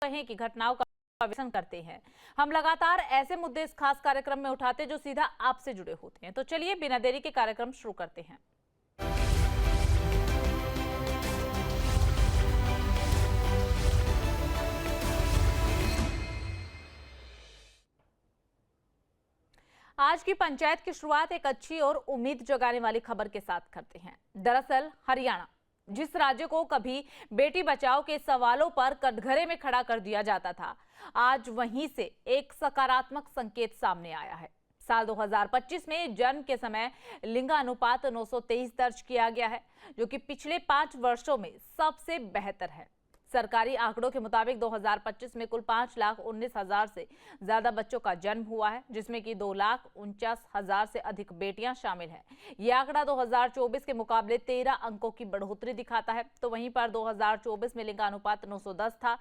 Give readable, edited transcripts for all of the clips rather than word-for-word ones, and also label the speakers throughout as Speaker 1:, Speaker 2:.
Speaker 1: कहें कि घटनाओं का व्यसन करते हैं। हम लगातार ऐसे मुद्दे इस खास कार्यक्रम में उठाते हैं जो सीधा आपसे जुड़े होते हैं। तो चलिए बिना देरी के कार्यक्रम शुरू करते हैं। आज की पंचायत की शुरुआत एक अच्छी और उम्मीद जगाने वाली खबर के साथ करते हैं। दरअसल हरियाणा, जिस राज्य को कभी बेटी बचाओ के सवालों पर कटघरे में खड़ा कर दिया जाता था, आज वहीं से एक सकारात्मक संकेत सामने आया है। साल 2025 में जन्म के समय लिंगानुपात 923 दर्ज किया गया है, जो कि पिछले 5 वर्षों में सबसे बेहतर है। सरकारी आंकड़ों के मुताबिक 2025 में कुल 5,19,000 से ज्यादा बच्चों का जन्म हुआ है, जिसमें कि 2,49,000 से अधिक बेटियां शामिल हैं। यह आंकड़ा 2024 के मुकाबले 13 अंकों की बढ़ोतरी दिखाता है। तो वहीं पर 2024 में लिंगानुपात 910 था।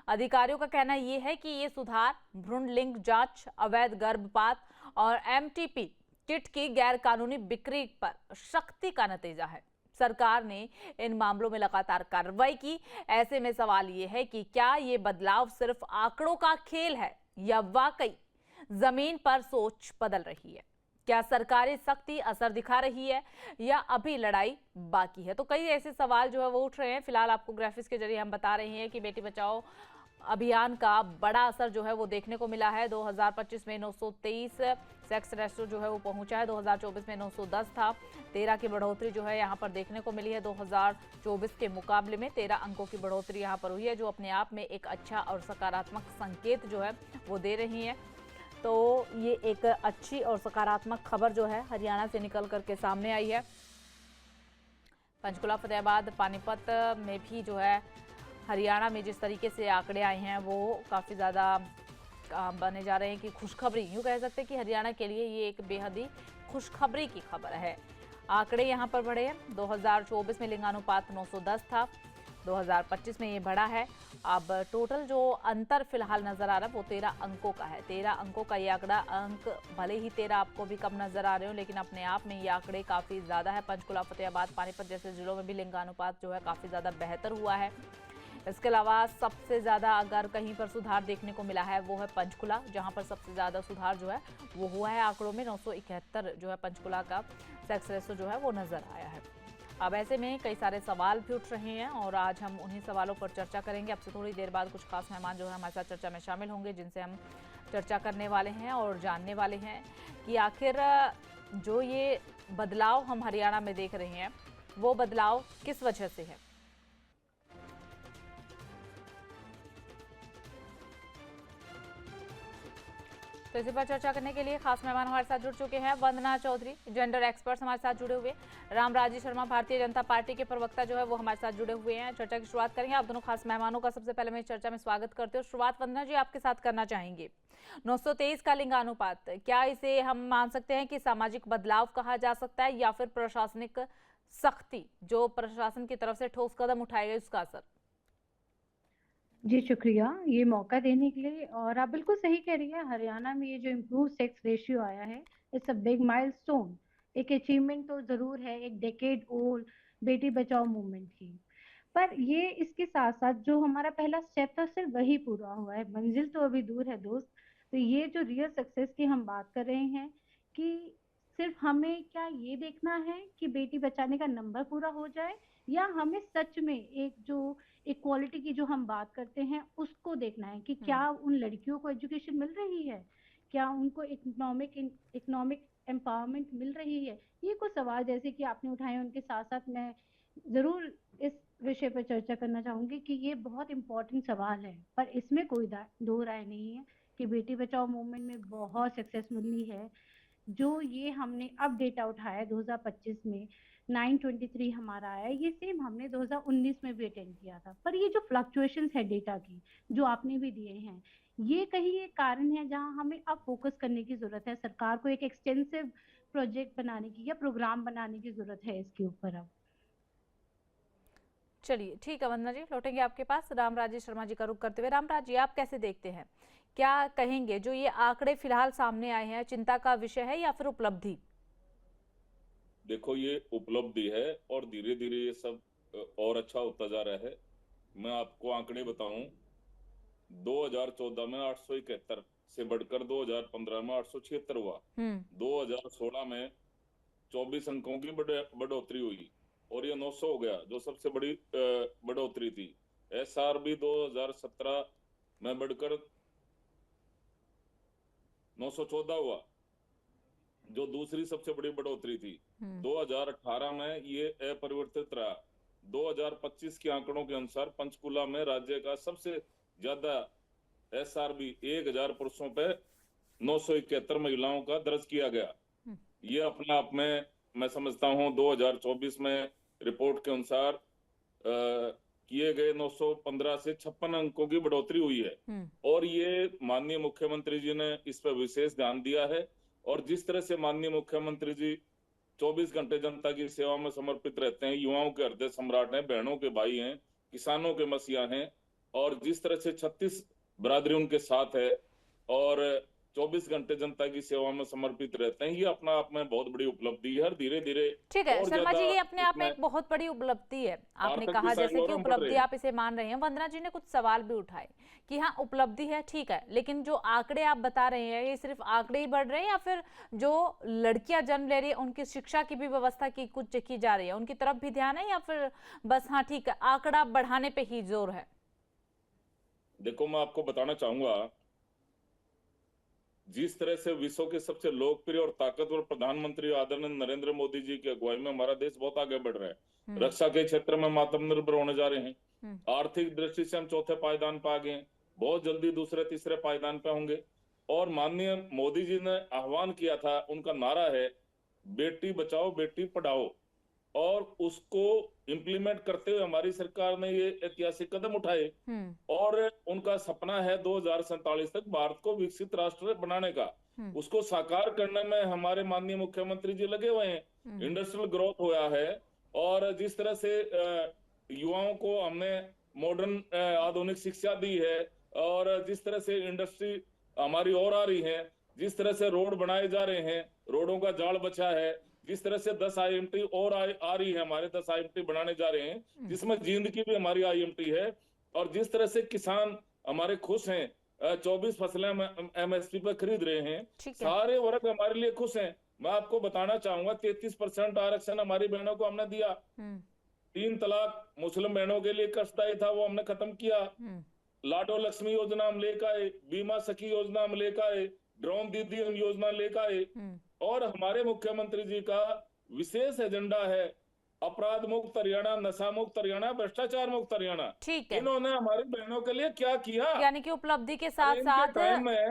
Speaker 1: अधिकारियों का कहना यह है कि ये सुधार भ्रूण लिंग जांच, अवैध गर्भपात और एमटीपी किट की गैर कानूनी बिक्री पर सख्ती का नतीजा है। सरकार ने इन मामलों में लगातार कार्रवाई की। ऐसे में सवाल ये है कि क्या ये बदलाव सिर्फ आंकड़ों का खेल है या वाकई जमीन पर सोच बदल रही है? क्या सरकारी सख्ती असर दिखा रही है या अभी लड़ाई बाकी है? तो कई ऐसे सवाल जो है वो उठ रहे हैं। फिलहाल आपको ग्राफिक्स के जरिए हम बता रहे हैं कि बेटी बचाओ अभियान का बड़ा असर जो है वो देखने को मिला है। 2025 में 923 सेक्स रेशो जो है वो पहुंचा है। 2024 में 910 था। 13 की बढ़ोतरी जो है यहाँ पर देखने को मिली है। 2024 के मुकाबले में 13 अंकों की बढ़ोतरी यहाँ पर हुई है, जो अपने आप में एक अच्छा और सकारात्मक संकेत जो है वो दे रही है। तो ये एक अच्छी और सकारात्मक खबर जो है हरियाणा से निकल करके सामने आई है। पंचकुला, फतेहाबाद, पानीपत में भी जो है हरियाणा में जिस तरीके से आंकड़े आए हैं वो काफ़ी ज़्यादा बने जा रहे हैं कि खुशखबरी, यूँ कह सकते हैं कि हरियाणा के लिए ये एक बेहद ही खुशखबरी की खबर है। आंकड़े यहाँ पर बढ़े हैं। 2024 में लिंगानुपात 910 था, 2025 में ये बढ़ा है। अब टोटल जो अंतर फिलहाल नजर आ रहा है वो 13 अंकों का है। 13 अंकों का ये आंकड़ा, अंक भले ही 13 आपको भी कम नजर आ रहे हो, लेकिन अपने आप में ये आंकड़े काफ़ी ज़्यादा है। पंचकुला, फतेहाबाद, पानीपत जैसे जिलों में भी लिंगानुपात जो है काफ़ी ज़्यादा बेहतर हुआ है। इसके अलावा सबसे ज़्यादा अगर कहीं पर सुधार देखने को मिला है वो है पंचकुला, जहां पर सबसे ज़्यादा सुधार जो है वो हुआ है। आंकड़ों में 971 जो है पंचकुला का सेक्स रेशो जो है वो नज़र आया है। अब ऐसे में कई सारे सवाल भी उठ रहे हैं और आज हम उन्हीं सवालों पर चर्चा करेंगे। अब से थोड़ी देर बाद कुछ खास मेहमान जो है हमारे साथ चर्चा में शामिल होंगे, जिनसे हम चर्चा करने वाले हैं और जानने वाले हैं कि आखिर जो ये बदलाव हम हरियाणा में देख रहे हैं वो बदलाव किस वजह से है। तो इसी पर चर्चा करने के लिए खास मेहमान हमारे साथ जुड़ चुके हैं। वंदना चौधरी, जेंडर एक्सपर्ट्स हमारे साथ जुड़े हुए। रामराजी शर्मा, भारतीय जनता पार्टी के प्रवक्ता जो है वो हमारे साथ जुड़े हुए हैं। चर्चा की शुरुआत करेंगे। आप दोनों खास मेहमानों का सबसे पहले मैं चर्चा में स्वागत करते हूँ। शुरुआत वंदना जी आपके साथ करना चाहेंगे। 923 का लिंगानुपात, क्या इसे हम मान सकते हैं कि सामाजिक बदलाव कहा जा सकता है या फिर प्रशासनिक सख्ती, जो प्रशासन की तरफ से ठोस कदम उठाए गए उसका असर?
Speaker 2: जी शुक्रिया ये मौका देने के लिए। और आप बिल्कुल सही कह रही है, हरियाणा में ये जो इम्प्रूव सेक्स रेशियो आया है, इट्स अ बिग माइलस्टोन। एक अचीवमेंट तो जरूर है, एक decade old Beti Bachao movement की। पर ये इसके साथ साथ जो हमारा पहला स्टेप था सिर्फ वही पूरा हुआ है, मंजिल तो अभी दूर है दोस्त। तो ये जो रियल सक्सेस की हम बात कर रहे हैं कि सिर्फ हमें क्या ये देखना है कि बेटी बचाने का नंबर पूरा हो जाए, या हमें सच में एक जो इक्वालिटी की जो हम बात करते हैं उसको देखना है कि क्या उन लड़कियों को एजुकेशन मिल रही है, क्या उनको इकोनॉमिक एम्पावरमेंट मिल रही है। ये कुछ सवाल जैसे कि आपने उठाए, उनके साथ साथ मैं जरूर इस विषय पर चर्चा करना चाहूंगी कि ये बहुत इंपॉर्टेंट सवाल है। पर इसमें कोई दो राय नहीं है कि बेटी बचाओ मूवमेंट में बहुत सक्सेस मिली है। जो ये हमने अब डेटा उठाया है 2025 में 923 हमारा आया है, ये सेम हमने 2019 में भी अटेंड किया था। पर ये जो फ्लक्चुएशंस है डेटा की जो आपने भी दिए हैं, ये कहीं एक कारण है जहां हमें अब फोकस करने की जरूरत है। सरकार को एक एक्सटेंसिव प्रोजेक्ट बनाने की या प्रोग्राम बनाने की जरूरत है इसके ऊपर अब।
Speaker 1: चलिए ठीक है वंदना जी, लौटेंगे आपके पास। रामराजी शर्मा जी का रुख करते हुए, रामराज जी आप कैसे देखते हैं, क्या कहेंगे जो ये आंकड़े फिलहाल सामने आए हैं चिंता का विषय है या फिर उपलब्धि?
Speaker 3: देखो, ये उपलब्धि है और धीरे धीरे ये सब और अच्छा होता जा रहा है। मैं आपको आंकड़े बताऊं, 2014 में 871 से बढ़कर 2015 में 876 हुआ। 2016 में 24 अंकों की बढ़ोतरी हुई और ये 900 हो गया, जो सबसे बड़ी बढ़ोतरी थी। SRB 2017 में बढ़कर 914 हुआ, जो दूसरी सबसे बड़ी बढ़ोतरी थी। 2018 में ये अपरिवर्तित रहा। 2025 के आंकड़ों के अनुसार पंचकुला में राज्य का सबसे ज्यादा SRB 1000 पुरुषों पे 971 महिलाओं का दर्ज किया गया। ये अपने आप में मैं समझता हूं 2024 में रिपोर्ट के अनुसार किए गए 915 से 56 अंकों की बढ़ोतरी हुई है। और ये माननीय मुख्यमंत्री जी ने इस पर विशेष ध्यान दिया है। और जिस तरह से माननीय मुख्यमंत्री जी 24 घंटे जनता की सेवा में समर्पित रहते हैं, युवाओं के हृदय सम्राट हैं, बहनों के भाई हैं, किसानों के मसीहा हैं, और जिस तरह से 36 बरादरी उनके साथ है और 24 घंटे जनता की सेवा में समर्पित रहते हैं, ये अपना आप में बहुत बड़ी उपलब्धि है। और धीरे धीरे
Speaker 1: ठीक है शर्मा जी, ये अपने आप में एक बहुत बड़ी उपलब्धि है। आपने कहा जैसे कि उपलब्धि आप इसे मान रहे हैं। वंदना जी ने कुछ सवाल भी उठाए कि हाँ उपलब्धि है, ठीक है, लेकिन जो आंकड़े आप बता रहे हैं ये सिर्फ आंकड़े ही बढ़ रहे हैं या फिर जो लड़कियां जन्म ले रही है उनकी शिक्षा की भी व्यवस्था की कुछ की जा रही है, उनकी तरफ भी ध्यान है, या फिर बस हाँ ठीक है आंकड़ा बढ़ाने पे ही जोर है?
Speaker 3: देखो, मैं आपको बताना चाहूंगा, जिस तरह से विश्व के सबसे लोकप्रिय और ताकतवर प्रधानमंत्री आदरणीय नरेंद्र मोदी जी की अगुवाई में हमारा देश बहुत आगे बढ़ रहा है। रक्षा के क्षेत्र में हम आत्मनिर्भर होने जा रहे हैं। आर्थिक दृष्टि से हम चौथे पायदान पे आ गए हैं, बहुत जल्दी दूसरे तीसरे पायदान पे होंगे। और माननीय मोदी जी ने आह्वान किया था, उनका नारा है बेटी बचाओ बेटी पढ़ाओ, और उसको इम्प्लीमेंट करते हुए हमारी सरकार ने ये ऐतिहासिक कदम उठाए। और उनका सपना है 2047 तक भारत को विकसित राष्ट्र बनाने का। उसको साकार करने में हमारे माननीय मुख्यमंत्री जी लगे हुए हैं। इंडस्ट्रियल ग्रोथ हुआ है, और जिस तरह से युवाओं को हमने मॉडर्न आधुनिक शिक्षा दी है, और जिस तरह से इंडस्ट्री हमारी और आ रही है, जिस तरह से रोड बनाए जा रहे हैं, रोडों का जाल बचा है, जिस तरह से 10 IMT और आ रही है, हमारे 10 IMT बनाने जा रहे हैं, जिसमें जींद की भी हमारी IMT है। और जिस तरह से किसान हमारे खुश हैं, 24 फसलें MSP पे खरीद रहे हैं, सारे वर्ग हमारे लिए खुश हैं। मैं आपको बताना चाहूंगा 33% आरक्षण हमारी बहनों को हमने दिया। 3 तलाक मुस्लिम बहनों के लिए कष्टदायी था, वो हमने खत्म किया। लाडो लक्ष्मी योजना हम लेकर आए, बीमा सखी योजना हम लेकर आए, ड्रोन दीदी हम योजना लेकर आए। और हमारे मुख्यमंत्री जी का विशेष एजेंडा है अपराध मुक्त हरियाणा, नशा मुक्त हरियाणा, भ्रष्टाचार मुक्त हरियाणा।
Speaker 1: ठीक है,
Speaker 3: इन्होंने हमारी बहनों के लिए क्या किया?
Speaker 1: यानी कि उपलब्धि के साथ साथ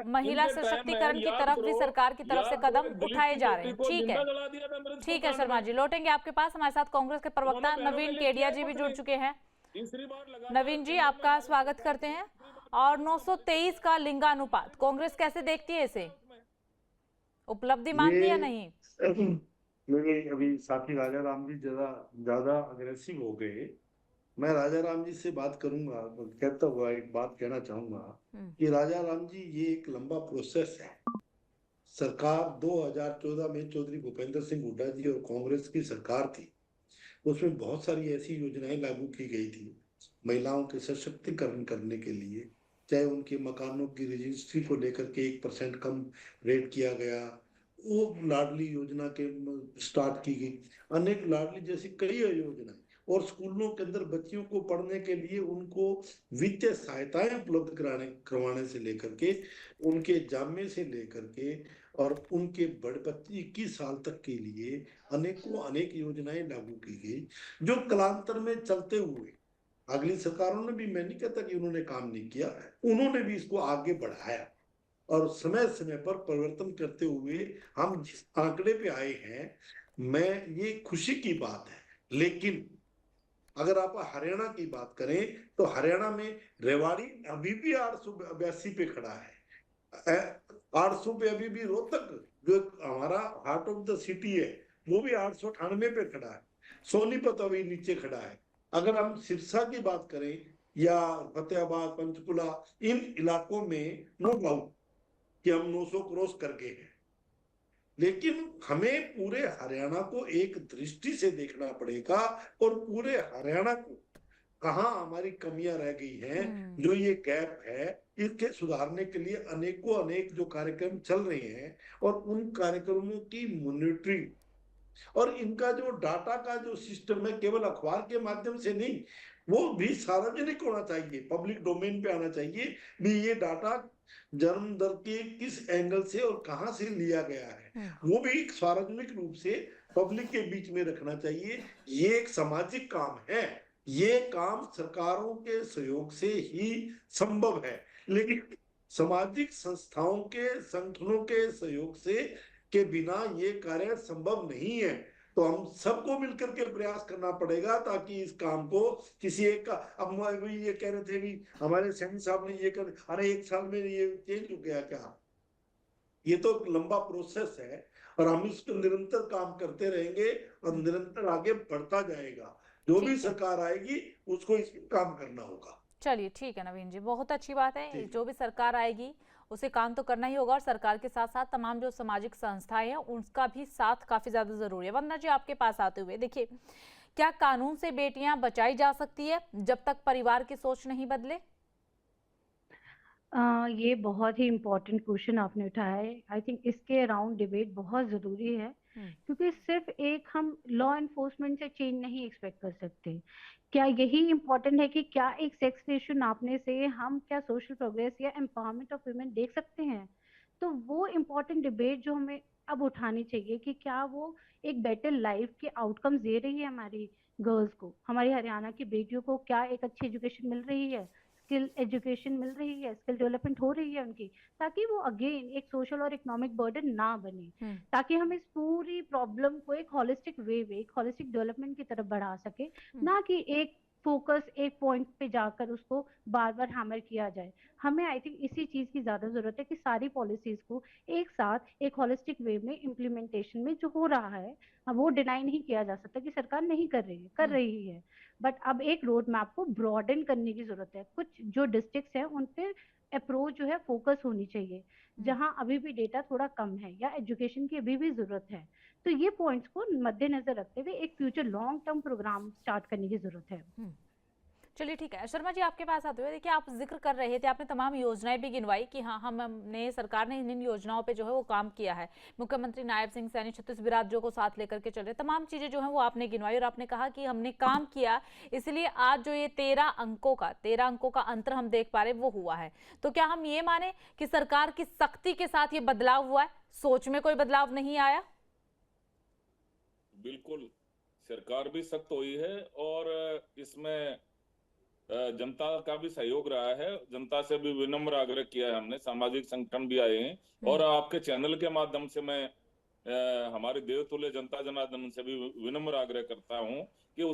Speaker 1: महिला सशक्तिकरण की तरफ भी सरकार की तरफ से कदम उठाए जा रहे हैं। ठीक है, ठीक है शर्मा जी, लौटेंगे आपके पास। हमारे साथ कांग्रेस के प्रवक्ता नवीन केडिया जी भी जुड़ चुके हैं। नवीन जी, आपका स्वागत करते हैं। और 923 का लिंगानुपात कांग्रेस कैसे देखती है इसे, उपलब्धि मानती है नहीं?
Speaker 4: नहीं, अभी साथी राजा राम जी ज्यादा अग्रेसिव हो गए। मैं राजा राम जी से बात करूंगा, तो कहता हुआ एक बात कहना चाहूंगा कि राजा राम जी, ये एक लंबा प्रोसेस है। सरकार 2014 में चौधरी भूपेंद्र सिंह हुड्डा जी और कांग्रेस की सरकार थी, उसमें बहुत सारी ऐसी योजनाएं लागू की गई थी महिलाओं के सशक्तिकरण करने के लिए। चाहे उनके मकानों की रजिस्ट्री को लेकर के 1% कम रेट किया गया, वो लाडली योजना के स्टार्ट की गई, अनेक लाडली जैसी कई योजनाएं, और स्कूलों के अंदर बच्चियों को पढ़ने के लिए उनको वित्तीय सहायताएं उपलब्ध करवाने से लेकर के, उनके जामे से लेकर के, और उनके बड़े बच्चे 21 साल तक के लिए अनेक योजनाएं लागू की गई, जो कालांतर में चलते हुए अगली सरकारों ने भी, मैं नहीं कहता कि उन्होंने काम नहीं किया, उन्होंने भी इसको आगे बढ़ाया और समय समय पर परिवर्तन करते हुए हम जिस आंकड़े पे आए हैं, मैं ये खुशी की बात है। लेकिन अगर आप हरियाणा की बात करें तो हरियाणा में रेवाड़ी अभी भी 882 पे खड़ा है, 800 पे अभी भी रोहतक जो हमारा हार्ट ऑफ द सिटी है वो भी 898 पे खड़ा है, सोनीपत अभी नीचे खड़ा है। अगर हम सिरसा की बात करें या फतेहाबाद, पंचकुला, इन इलाकों में नो डाउट कि हम 900 क्रॉस कर गए हैं, लेकिन हमें पूरे हरियाणा को एक दृष्टि से देखना पड़ेगा और पूरे हरियाणा को कहाँ हमारी कमियां रह गई हैं, जो ये गैप है इसके सुधारने के लिए अनेकों अनेक जो कार्यक्रम चल रहे हैं और उन कार्यक्रमों की मॉनिटरिंग और इनका जो डाटा का जो सिस्टम है केवल अखबार के माध्यम से नहीं, वो भी सार्वजनिक होना चाहिए, पब्लिक डोमेन पे आना चाहिए भी ये डाटा जन्म दर के किस एंगल से और कहां से लिया गया है, वो भी सार्वजनिक रूप से पब्लिक के बीच में रखना चाहिए। ये एक सामाजिक काम है, ये काम सरकारों के सहयोग से ही संभव है, लेकिन सामाजिक संस्थाओं के संगठनों के सहयोग से के बिना ये कार्य संभव नहीं है। तो हम सबको मिलकर के प्रयास करना पड़ेगा ताकि इस काम को किसी एक का, अब ये कह रहे थे कि हमारे सैनी साहब ने ये कर, अरे 1 साल में ये चेंज हो गया क्या? ये तो लंबा प्रोसेस है और हम इस पर निरंतर काम करते रहेंगे और निरंतर आगे बढ़ता जाएगा। जो भी सरकार आएगी उसको इस पर काम करना होगा।
Speaker 1: चलिए ठीक है नवीन जी, बहुत अच्छी बात है।
Speaker 4: ठीक।
Speaker 1: जो भी सरकार आएगी उसे काम तो करना ही होगा और सरकार के साथ साथ तमाम जो सामाजिक संस्थाएं हैं उनका भी साथ काफी ज्यादा जरूरी है। वंदना जी, आपके पास आते हुए देखिए, क्या कानून से बेटियां बचाई जा सकती है जब तक परिवार की सोच नहीं बदले?
Speaker 2: ये बहुत ही इम्पोर्टेंट क्वेश्चन आपने उठाया है। आई थिंक इसके अराउंड डिबेट बहुत ज़रूरी है, क्योंकि सिर्फ एक हम लॉ एनफोर्समेंट से चेंज नहीं एक्सपेक्ट कर सकते। क्या यही इम्पोर्टेंट है कि क्या एक सेक्स रेशियो नापने से हम क्या सोशल प्रोग्रेस या एम्पावरमेंट ऑफ वुमेन देख सकते हैं? तो वो इम्पोर्टेंट डिबेट जो हमें अब उठानी चाहिए कि क्या वो एक बेटर लाइफ के आउटकम्स दे रही है हमारी गर्ल्स को, हमारी हरियाणा की बेटियों को क्या एक अच्छी एजुकेशन मिल रही है, स्किल एजुकेशन मिल रही है, स्किल डेवलपमेंट हो रही है उनकी, ताकि वो अगेन एक सोशल और इकोनॉमिक बर्डन ना बने, ताकि हम इस पूरी प्रॉब्लम को एक होलिस्टिक वे में, एक होलिस्टिक डेवलपमेंट की तरफ बढ़ा सके, ना कि एक फोकस एक पॉइंट पे जाकर उसको बार बार हैमर किया जाए। हमें आई थिंक इसी चीज की ज्यादा जरूरत है कि सारी पॉलिसीज को एक साथ एक होलिस्टिक वे में इम्प्लीमेंटेशन में जो हो रहा है, वो डिनाई नहीं किया जा सकता कि सरकार नहीं कर रही है, कर रही है, बट अब एक रोड मैप को ब्रॉडन करने की जरूरत है। कुछ जो डिस्ट्रिक्ट्स हैं उन पे अप्रोच जो है फोकस होनी चाहिए, जहां अभी भी डेटा थोड़ा कम है या एजुकेशन की अभी भी जरूरत है। तो ये पॉइंट्स को मद्देनजर रखते हुए एक future long term program start करने की जरूरत है।
Speaker 1: चलिए ठीक है। शर्मा जी, आपके पास आते हुए देखिए, आप जिक्र कर रहे थे, आपने तमाम योजनाएं भी गिनवाई कि हाँ हमने सरकार ने इन योजनाओं पे जो है वो काम किया है। मुख्यमंत्री नायब सिंह सैनी छत्तीसगढ़ राज्यों को साथ लेकर के चल रहे, तमाम चीजें जो है वो आपने गिनवाई और आपने कहा कि हमने काम किया, इसलिए आज जो ये 13 अंकों का अंतर हम देख पा रहे वो हुआ है। तो क्या हम ये माने कि सरकार की सख्ती के साथ ये बदलाव हुआ है, सोच में कोई बदलाव नहीं आया?
Speaker 3: बिल्कुल, सरकार भी सख्त हुई है और इसमें जनता का भी सहयोग रहा है। जनता से भी विनम्र आग्रह किया है हमने, सामाजिक संगठन भी आए हैं और आपके चैनल के माध्यम से मैं हमारे देवतुल्य जनता जनार्दन से भी विनम्र आग्रह करता हूं कि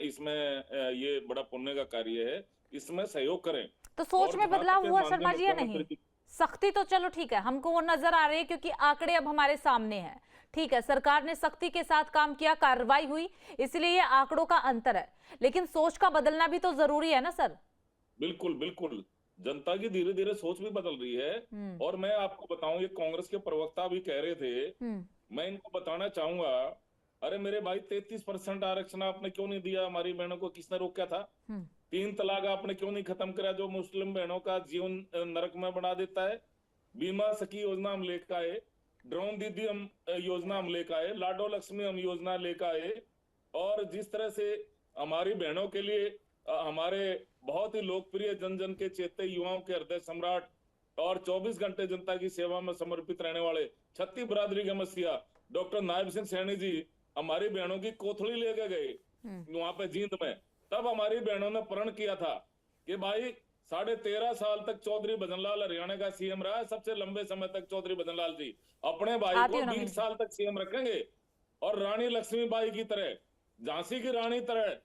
Speaker 3: इसमें ये बड़ा पुण्य का कार्य है, इसमें सहयोग करें।
Speaker 1: तो सोच में बदलाव हुआ शर्मा जी या नहीं? सख्ती तो चलो ठीक है, हमको वो नजर आ रही है क्योंकि आंकड़े अब हमारे सामने हैं। ठीक है, सरकार ने सख्ती के साथ काम किया, कार्रवाई हुई, इसलिए ये आंकड़ों का अंतर है, लेकिन सोच का बदलना भी तो जरूरी है ना सर?
Speaker 3: बिल्कुल बिल्कुल, जनता की धीरे धीरे सोच भी बदल रही है। और मैं आपको बताऊं, ये कांग्रेस के प्रवक्ता भी कह रहे थे, मैं इनको बताना चाहूंगा, अरे मेरे भाई 33% आरक्षण आपने क्यों नहीं दिया? हमारी बहनों को किसने रोका था? 3 तलाक आपने क्यों नहीं खत्म करा, जो मुस्लिम बहनों का जीवन नरक में बना देता है? बीमा सखी योजना हम लेकर आए, ड्रोन दीदी हम योजना हम लेकर आए, लाडो लक्ष्मी हम योजना लेकर आए, और जिस तरह से हमारी बहनों के लिए हमारे बहुत ही लोकप्रिय जन जन के चेते युवाओं के हृदय सम्राट और 24 घंटे जनता की सेवा में समर्पित रहने वाले छत्ती बरादरी के मसीहा डॉक्टर नायब सिंह सैनी जी हमारी बहनों की कोथड़ी लेके गए वहां पे जींद में। तब हमारी बहनों ने प्रण किया था कि भाई 13.5 साल तक चौधरी भजनलाल हरियाणा का सीएम रहा है, सबसे लंबे समय तक चौधरी भजनलाल जी अपने भाई को 20 साल तक सीएम रखेंगे, और रानी लक्ष्मीबाई की तरह, झांसी की रानी तरह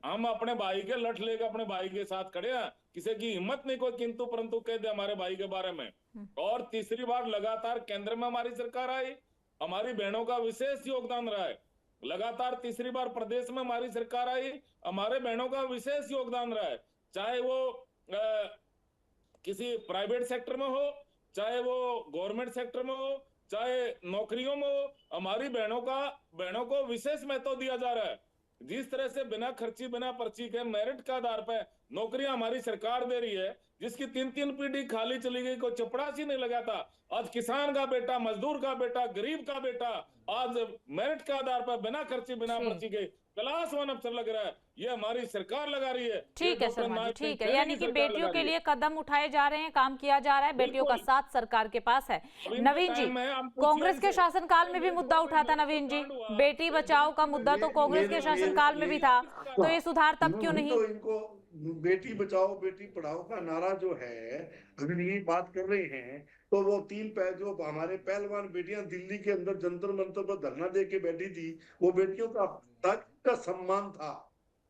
Speaker 3: हम अपने भाई के लठ लेकर अपने भाई के साथ खड़े हैं। किसी की हिम्मत नहीं कोई किंतु परंतु कह दे हमारे भाई के बारे में। और तीसरी बार लगातार केंद्र में हमारी सरकार आई, हमारी बहनों का विशेष योगदान रहा है। लगातार तीसरी बार प्रदेश में हमारी सरकार आई, हमारे बहनों का विशेष योगदान रहा है, चाहे वो किसी प्राइवेट सेक्टर में हो, चाहे वो गवर्नमेंट सेक्टर में हो, चाहे नौकरियों में हो, हमारी बहनों को विशेष महत्व दिया जा रहा है। जिस तरह से बिना खर्ची बिना पर्ची के मेरिट के आधार पर नौकरियां हमारी सरकार दे रही है, जिसकी 3-3 पीढ़ी खाली चली गई, कोई चपड़ासी नहीं लगा था। आज किसान का बेटा, मजदूर का बेटा, गरीब का बेटा आज मेरिट के आधार पर बिना खर्चे बिना पर्ची के क्लास 1 अफसर लग रहा है। ये हमारी सरकार लगा रही है।
Speaker 1: ठीक है शर्मा जी, ठीक है। यानी कि
Speaker 3: सरकार
Speaker 1: बेटियों
Speaker 3: लगा
Speaker 1: के
Speaker 3: रही है।
Speaker 1: लिए कदम उठाए जा रहे हैं, काम किया जा रहा है, बेटियों का
Speaker 3: बिल्कुल।
Speaker 1: साथ सरकार के पास है।
Speaker 3: अभी
Speaker 1: नवीन जी,
Speaker 3: टाइम है, हम पूछिए
Speaker 1: कांग्रेस के
Speaker 3: इनसे।
Speaker 1: शासनकाल में भी मुद्दा उठा था नवीन जी, बेटी बचाओ का मुद्दा तो कांग्रेस के शासनकाल में भी था, तो ये सुधार तब क्यों नहीं?
Speaker 4: तो इनको बेटी बचाओ बेटी पढ़ाओ का नारा जो है, अगर ये बात कर रहे हैं तो वो जो हमारे पहलवान बेटियां दिल्ली के अंदर जंतर मंतर पर धरना दे के बैठी थी, वो बेटियों का सम्मान था।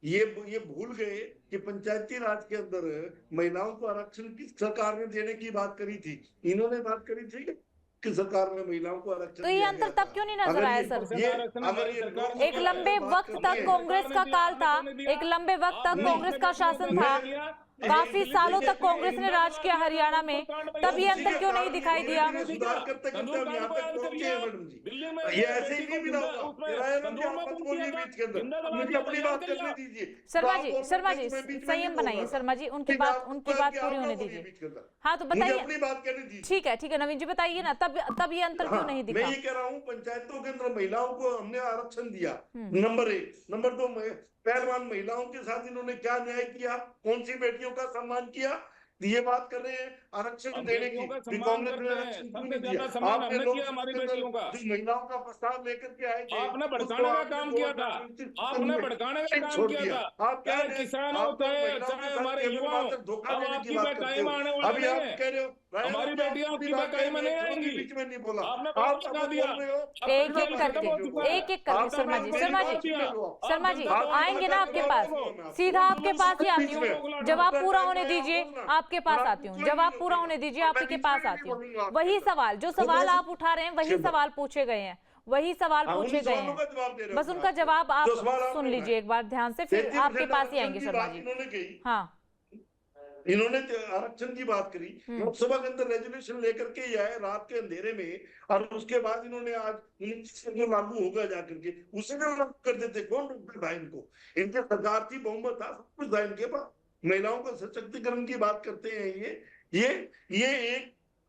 Speaker 4: ये भूल गए कि पंचायती राज के अंदर महिलाओं को आरक्षण किस सरकार ने देने की बात करी थी? इन्होंने बात करी थी कि सरकार में महिलाओं को आरक्षण
Speaker 1: तो ये
Speaker 4: दिया
Speaker 1: अंतर
Speaker 4: गया
Speaker 1: तब
Speaker 4: था।
Speaker 1: क्यों नहीं नजर
Speaker 4: अगर
Speaker 1: आया
Speaker 4: ये-
Speaker 1: सर?
Speaker 4: ये
Speaker 3: अगर ये
Speaker 4: सरकार
Speaker 1: एक लंबे वक्त तक कांग्रेस का काल था, एक लंबे वक्त तक कांग्रेस का शासन था, काफी सालों तक कांग्रेस ने राज किया हरियाणा में, तब ये अंतर क्यों नहीं दिखाई दिया?
Speaker 4: सुधार करते करते हम यहाँ तक पहुंचे हैं मैडम जी। ये ऐसे ही नहीं मिला होगा। मत बोलिए बीच के अंदर, मुझे अपनी बात करने दीजिए।
Speaker 1: शर्मा जी संयम बनाइए शर्मा जी, उनकी बात पूरी होने दीजिए। हाँ तो
Speaker 4: मुझे
Speaker 1: बताइए,
Speaker 4: अपनी बात करने दीजिए।
Speaker 1: ठीक है नवीन जी बताइए ना, तब ये अंतर क्यों नहीं
Speaker 4: मैं
Speaker 1: दिखा?
Speaker 4: ये कह रहा हूँ, पंचायतों के अंदर महिलाओं को हमने आरक्षण दिया, नंबर 1। नंबर 2, पहलवान महिलाओं के साथ इन्होंने क्या न्याय किया, कौन सी बेटियों का सम्मान किया? ये बात कर रहे हैं आरक्षण देने की। कांग्रेस ने आरक्षण क्यों नहीं दिया? आपने
Speaker 3: हमारी बेटियों का
Speaker 4: जो महिलाओं का प्रस्ताव लेकर के आए थे,
Speaker 3: आपने भड़काने का काम किया था, आपने भड़काने का काम किया था।
Speaker 4: आप क्या
Speaker 3: किसानों चाहे हमारे युवाओं,
Speaker 4: धोखा
Speaker 3: अब
Speaker 4: देने
Speaker 3: आपकी
Speaker 4: की बात
Speaker 3: बेटाएं
Speaker 4: करते हो।
Speaker 3: आने वाले
Speaker 4: अभी आप
Speaker 3: नहीं
Speaker 4: कह रहे हो
Speaker 3: हमारी बेटियां आपकी बेटाई में नहीं आएंगी।
Speaker 4: बीच में नहीं बोला,
Speaker 3: आपने
Speaker 4: आप
Speaker 3: बता दिया।
Speaker 1: एक एक करके शर्मा जी आएंगे ना आपके पास, सीधा आपके पास ही आती हूँ, जवाब पूरा होने दीजिए, आपके पास आती हूँ, जवाब पूरा होने दीजिए, आपके पास आती हूँ। वही सवाल जो सवाल आप उठा रहे हैं, वही सवाल पूछे गए हैं, वही सवाल पूछे गए हैं, बस उनका जवाब आप सुन लीजिए एक बार ध्यान से, फिर आपके पास ही आएंगे शर्मा जी। हाँ
Speaker 4: इन्होंने आरक्षण की बात करी, लोकसभा के अंदर रेजोल्यूशन लेकर के ही आए रात के अंधेरे में, और उसके बाद इन्होंने आज जो लागू होगा जाकर के उसे भी लागू कर देते। कौन रोकता था इनको? इनके सरकार थी, बहुमत था, सब कुछ था इनके पास। महिलाओं का सशक्तिकरण की बात करते हैं,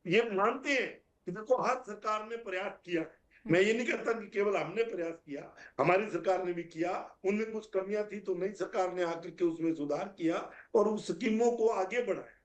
Speaker 4: ये मानते हैं कि देखो हर सरकार ने प्रयास किया। मैं ये नहीं कहता कि केवल हमने प्रयास किया, हमारी सरकार ने भी किया। उनमें कुछ कमियां थी तो नई सरकार ने आकर के उसमें सुधार किया और उस स्कीमों को आगे बढ़ाया।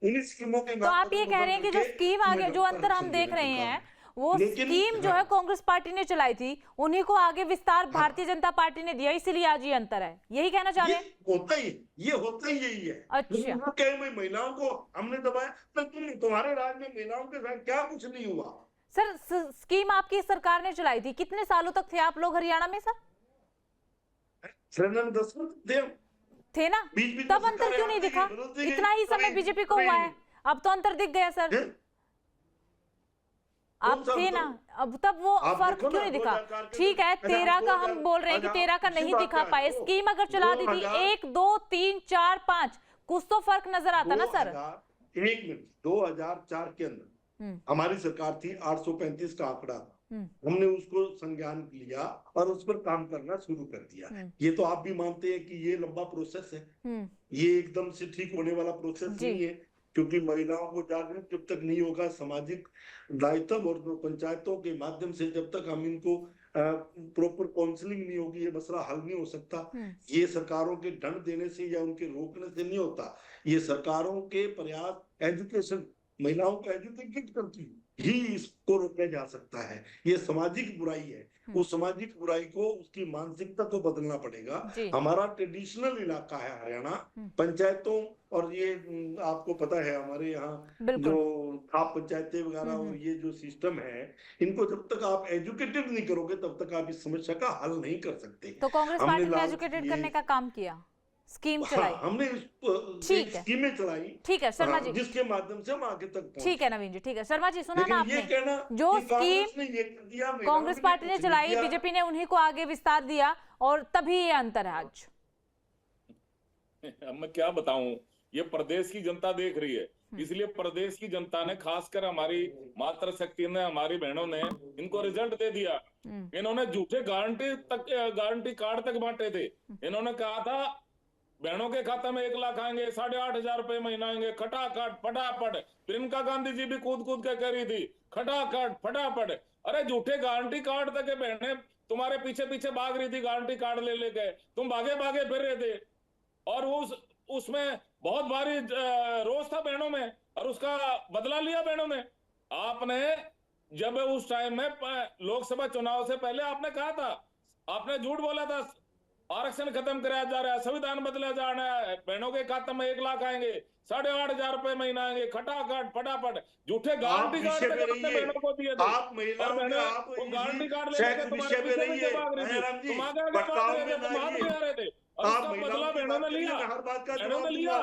Speaker 4: उन्हीं स्कीमों के
Speaker 1: तो आप ये कह रहे हैं कि जो स्कीम आगे, जो अंतर हम देख रहे हैं, वो स्कीम जो है कांग्रेस पार्टी ने चलाई थी, उन्हीं को आगे विस्तार भारतीय जनता पार्टी ने दिया, इसलिए आज ये अंतर है, यही कहना चाह रहे हैं?
Speaker 4: होता ही यही है।
Speaker 1: अच्छा,
Speaker 4: क्या महिलाओं को हमने दबाया? तो तुम्हारे राज्य में महिलाओं के साथ क्या कुछ नहीं हुआ?
Speaker 1: सर स्कीम आपकी सरकार ने चलाई थी, कितने सालों तक थे आप लोग हरियाणा में? सर
Speaker 4: 10
Speaker 1: थे ना, तब अंतर क्यों नहीं दिखा? इतना ही समय बीजेपी को हुआ है, अब तो अंतर दिख गया सर। आप थे ना, अब तब वो फर्क क्यों नहीं दिखा? ठीक है 13 का हम बोल रहे हैं कि 13 का नहीं दिखा पाए, स्कीम अगर चला दी थी 1 2 3 4 5, कुछ तो फर्क नजर आता ना सर।
Speaker 4: 2004 के अंदर हमारी सरकार थी, 835 का आंकड़ा था, हमने उसको संज्ञान लिया और उस पर काम करना शुरू कर दिया। ये तो आप भी मानते हैं कि ये लंबा प्रोसेस है, ये एकदम से ठीक होने वाला प्रोसेस नहीं है, क्योंकि महिलाओं को जागरूक जब तक नहीं होगा, सामाजिक दायित्व और पंचायतों के माध्यम से जब तक हम इनको प्रॉपर काउंसलिंग नहीं होगी, ये मसला हल नहीं हो सकता। ये सरकारों के दंड देने से या उनके रोकने से नहीं होता, ये सरकारों के प्रयास, एजुकेशन, महिलाओं को एजुकेट करती ही इसको रोका जा सकता है। ये सामाजिक बुराई है, उस सामाजिक बुराई को, उसकी मानसिकता को बदलना पड़ेगा। हमारा ट्रेडिशनल इलाका है हरियाणा, पंचायतों, और ये आपको पता है हमारे यहाँ जो खाप पंचायतें वगैरह और ये जो सिस्टम है, इनको जब तक आप एजुकेटेड नहीं करोगे तब तक आप इस समस्या का हल नहीं कर सकते।
Speaker 1: तो कांग्रेस पार्टी ने एजुकेटेड करने का काम किया, स्कीम चलाई।
Speaker 4: हमने स्कीमें चलाई,
Speaker 1: ठीक है शर्मा जी,
Speaker 4: जिसके माध्यम से हम आगे तक पहुंचे।
Speaker 1: ठीक है नवीन जी, ठीक है शर्मा जी, सुना ना आपने, जो स्कीम कांग्रेस पार्टी ने चलाई, बीजेपी ने उन्हीं को आगे विस्तार दिया, और तभी ये अंतर है आज।
Speaker 3: मैं क्या बताऊं, ये प्रदेश की जनता देख रही है, इसलिए प्रदेश की जनता ने, खासकर हमारी मातृशक्ति ने, हमारी बहनों ने इनको रिजल्ट दे दिया। इन्होंने झूठे गारंटी कार्ड तक बांटे थे। इन्होंने कहा था बहनों के खाते में 1 लाख आएंगे, 8,500 रुपए महीना आएंगे, खटाखट फटाफट। प्रियंका गांधी जी भी कूद कूद के कह रही थी खटाखट फटाफट। अरे झूठे गारंटी कार्ड तक के बहने तुम्हारे पीछे पीछे भाग रही थी, गारंटी कार्ड ले लेके तुम भागे भागे फिर रहे थे, और उसमें बहुत भारी रोष था बहनों में, और उसका बदला लिया बहनों ने। आपने जब उस टाइम में लोकसभा चुनाव से पहले आपने कहा था, आपने झूठ बोला था आरक्षण खत्म कराया जा रहा है, संविधान बदला जा रहा है, बहनों के खाते में 1 लाख आएंगे, 8,500 रुपए महीना आएंगे, खटाखट फटाफट। झूठे गारंटी कार्ड बहनों को दिए थे,
Speaker 4: आप महिलाओं के आप
Speaker 3: गारंटी कार्ड लेके तुम्हारे पीछे पीछे भाग रही थी, तुम आगे आगे भाग रहे थे, तुम हाथ में आ रहे थे, और उसका बदला बहनों ने लिया। बहनों ने लिया।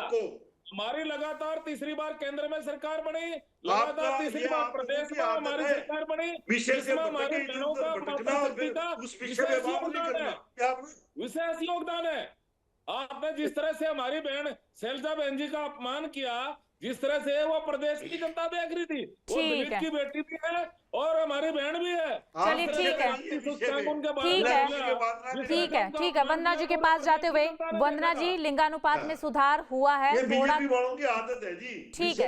Speaker 3: हमारी लगातार तीसरी बार केंद्र में सरकार बनी, लगातार तीसरी बार प्रदेश में हमारी सरकार बनी, जिसमें हमारे बहनों का मातृशक्ति का विशेष योगदान है। आपने जिस तरह से हमारी बहन शैलजा बहन जी का अपमान किया, जिस तरह से वो प्रदेश की जनता देख रही थी, वो दिलीप की बेटी भी है और हमारी बहन भी है।
Speaker 1: चलिए ठीक है, ठीक है। वंदना जी के पास जाते हुए, वंदना जी, लिंगानुपात में सुधार हुआ है थोड़ा,
Speaker 4: की आदत है जी।
Speaker 1: ठीक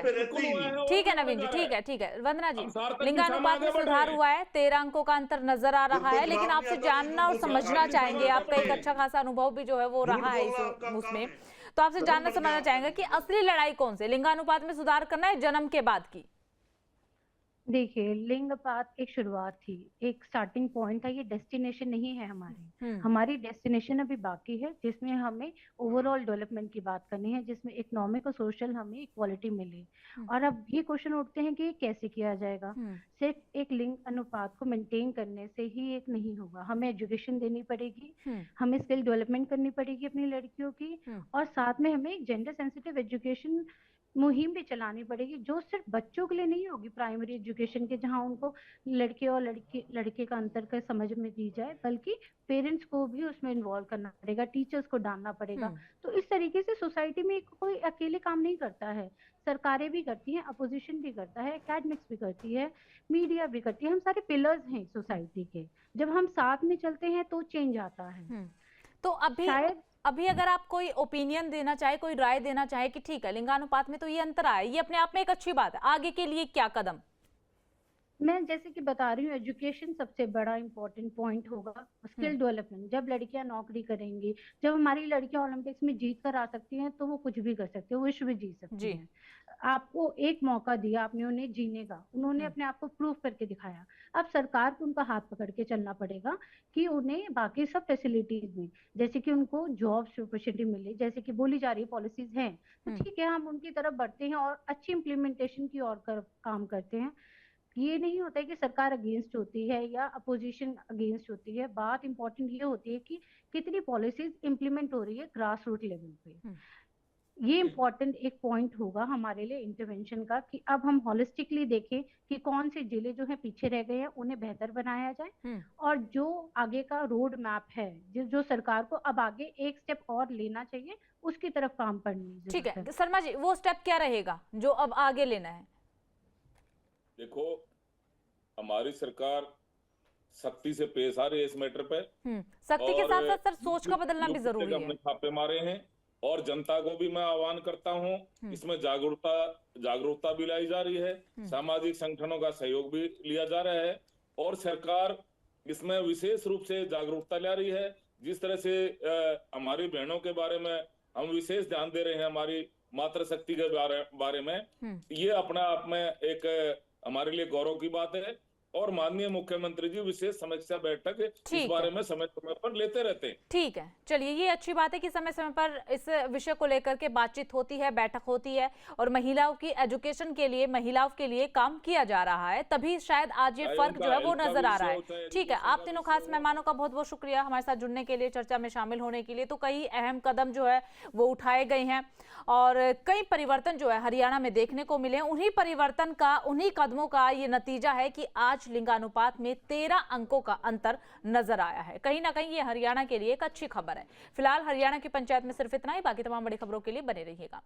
Speaker 1: है नवीन जी, ठीक है वंदना जी, लिंगानुपात में सुधार हुआ है, 13 अंकों का अंतर नजर आ रहा है, लेकिन आपसे जानना और समझना चाहेंगे, आपका एक अच्छा खासा अनुभव भी जो है वो रहा है उसमें, तो आपसे जानना समझना चाहेंगे कि असली लड़ाई कौन से, लिंगानुपात में सुधार करना है जन्म के बाद की?
Speaker 2: देखिए, लिंगानुपात एक शुरुआत थी, एक स्टार्टिंग पॉइंट था, ये डेस्टिनेशन नहीं है हमारी डेस्टिनेशन अभी बाकी है, जिसमें हमें ओवरऑल डेवलपमेंट की बात करनी है, जिसमें इकोनॉमिक और सोशल हमें इक्वालिटी मिले। और अब ये क्वेश्चन उठते हैं कि ये कैसे किया जाएगा। सिर्फ एक लिंग अनुपात को मेंटेन करने से ही एक नहीं होगा, हमें एजुकेशन देनी पड़ेगी, हमें स्किल डेवलपमेंट करनी पड़ेगी अपनी लड़कियों की, और साथ में हमें एक जेंडर सेंसिटिव एजुकेशन मुहिम भी चलानी पड़ेगी, जो सिर्फ बच्चों के लिए नहीं होगी, प्राइमरी एजुकेशन के, जहां उनको लड़के और लड़के का अंतर का समझ में दी जाए, बल्कि पेरेंट्स को भी उसमें इन्वॉल्व करना पड़ेगा, टीचर्स को डालना पड़ेगा। तो इस तरीके से सोसाइटी में कोई अकेले काम नहीं करता है, सरकारें भी करती हैं, अपोजिशन भी करता है, एकेडमिक्स भी करती है, मीडिया भी करती है, हम सारे पिलर्स हैं सोसाइटी के, जब हम साथ में चलते हैं तो चेंज आता है।
Speaker 1: तो अभी अगर आप कोई ओपिनियन देना चाहे, कोई राय देना चाहे कि ठीक है लिंगानुपात में तो ये अंतर आया, ये अपने आप में एक अच्छी बात है, आगे के लिए क्या कदम?
Speaker 2: मैं जैसे कि बता रही हूँ, एजुकेशन सबसे बड़ा इंपॉर्टेंट पॉइंट होगा, स्किल डेवलपमेंट। जब लड़कियां नौकरी करेंगी, जब हमारी लड़कियां ओलंपिक्स में जीत कर आ सकती हैं, तो वो कुछ भी कर सकती है, वो विश्व भी जीत सकती हैं। आपको एक मौका दिया आपने उन्हें जीने का, उन्होंने अपने आप को प्रूव करके दिखाया। अब सरकार को उनका हाथ पकड़ के चलना पड़ेगा कि उन्हें बाकी सब फैसिलिटीज में, जैसे कि उनको जॉब अपॉर्चुनिटी मिले, जैसे कि बोली जा रही पॉलिसीज हैं, तो ठीक है, हम उनकी तरफ बढ़ते हैं और अच्छी इम्प्लीमेंटेशन की ओर काम करते हैं। ये नहीं होता है कि सरकार अगेंस्ट होती है या अपोजिशन अगेंस्ट होती है, बात इंपॉर्टेंट ये होती है कि कितनी पॉलिसीज इंप्लीमेंट हो रही है ग्रास रूट लेवल पे। ये इम्पोर्टेंट एक पॉइंट होगा हमारे लिए इंटरवेंशन का, कि अब हम होलिस्टिकली देखें कि कौन से जिले जो है पीछे रह गए हैं उन्हें बेहतर बनाया जाए, और जो आगे का रोड मैप है जो सरकार को अब आगे एक स्टेप और लेना चाहिए, उसकी तरफ काम करनी।
Speaker 1: ठीक है शर्मा जी, वो स्टेप क्या रहेगा जो अब आगे लेना है?
Speaker 3: देखो, हमारी सरकार सख्ती से पेश आ रही है इस मैटर पे,
Speaker 1: सख्ती के साथ साथ सर सोच का बदलना भी जरूरी है।
Speaker 3: हमने छापे मारे हैं, और जनता को भी मैं आह्वान करता हूं, इसमें जागरूकता भी लाई जा रही है, सामाजिक संगठनों का सहयोग भी लिया जा रहा है, और सरकार इसमें विशेष रूप से जागरूकता ला रही है। जिस तरह से हमारी बहनों के बारे में हम विशेष ध्यान दे रहे हैं, हमारी मातृशक्ति के बारे में, ये अपने आप में एक हमारे लिए गौरव की बात है, और माननीय मुख्यमंत्री जी विशेष समीक्षा बैठक इस बारे में समय समय पर लेते रहते हैं।
Speaker 1: ठीक है, चलिए ये अच्छी बात है कि समय समय पर इस विषय को लेकर के बातचीत होती है, बैठक होती है, और महिलाओं की एजुकेशन के लिए, महिलाओं के लिए काम किया जा रहा है, तभी शायद आज ये फर्क जो है वो नजर आ रहा है। ठीक है, आप तीनों खास मेहमानों का बहुत बहुत शुक्रिया हमारे साथ जुड़ने के लिए, चर्चा में शामिल होने के लिए। तो कई अहम कदम जो है वो उठाए गए हैं, और कई परिवर्तन जो है हरियाणा में देखने को मिले। उन्हीं परिवर्तन का, उन्हीं कदमों का ये नतीजा है कि आज लिंगानुपात में 13 अंकों का अंतर नजर आया है। कहीं ना कहीं ये हरियाणा के लिए एक अच्छी खबर है। फिलहाल हरियाणा की पंचायत में सिर्फ इतना ही, बाकी तमाम बड़ी खबरों के लिए बने रहिएगा।